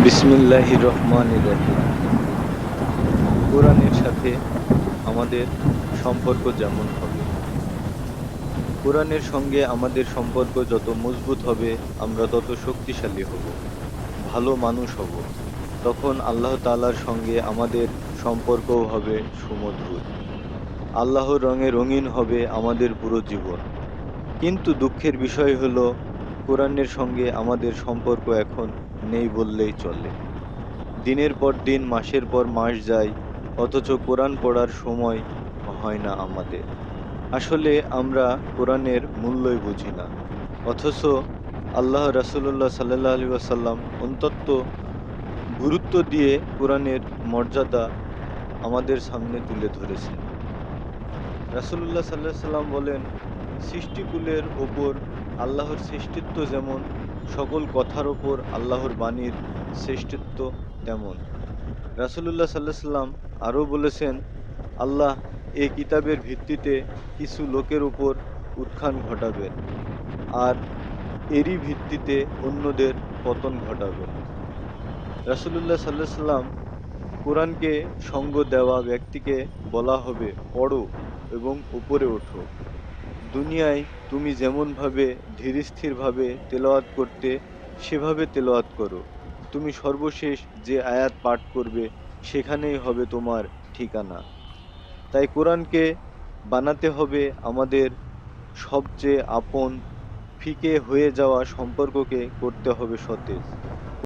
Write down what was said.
বিসমিল্লাহির রহমানির রহিম। কোরআনের সাথে আমাদের সম্পর্ক যেমন হবে, কোরআনের সঙ্গে আমাদের সম্পর্ক যত মজবুত হবে, আমরা তত শক্তিশালী হব, ভালো মানুষ হব। তখন আল্লাহ তাআলার সঙ্গে আমাদের সম্পর্কও হবে সুমধুর। আল্লাহর রঙে রঙিন হবে আমাদের পুরো জীবন। কিন্তু দুঃখের বিষয় হলো, কোরআনের সঙ্গে আমাদের সম্পর্ক এখন নেই বললেই চলে। দিনের পর দিন, মাসের পর মাস যায়, অথচ কোরআন পড়ার সময় হয় না আমাদের। আসলে আমরা কোরআনের মূল্যই বুঝি না। অথচ আল্লাহ রাসূলুল্লাহ সাল্লাল্লাহু আলাইহি ওয়াসাল্লাম অত্যন্ত গুরুত্ব দিয়ে কোরআনের মর্যাদা আমাদের সামনে তুলে ধরেছেন। রাসূলুল্লাহ সাল্লাল্লাহু আলাইহি সাল্লাম বলেন, সৃষ্টিকুলের ওপর আল্লাহর শ্রেষ্ঠিত্ব যেমন, সকল কথার ওপর আল্লাহর বাণীর শ্রেষ্ঠিত্ব তেমন। রাসূলুল্লাহ সাল্লাল্লাহু আলাইহি সাল্লাম আরও বলেছেন, আল্লাহ এ কিতাবের ভিত্তিতে কিছু লোকের উপর উত্থান ঘটাবেন, আর এরই ভিত্তিতে অন্যদের পতন ঘটাবেন। রাসূলুল্লাহ সাল্লাল্লাহু আলাইহি সাল্লাম কোরআনকে সঙ্গ দেওয়া ব্যক্তিকে বলা হবে, পড়ো এবং উপরে ওঠো। দুনিয়ায় তুমি যেমনভাবে ধীরস্থিরভাবে তেলাওয়াত করতে, সেভাবে তেলাওয়াত করো। তুমি সর্বশেষ যে আয়াত পাঠ করবে, সেখানেই হবে তোমার ঠিকানা। তাই কোরআনকে বানাতে হবে আমাদের সবচেয়ে আপন, ফিকে হয়ে যাওয়া সম্পর্ককে করতে হবে সতেজ।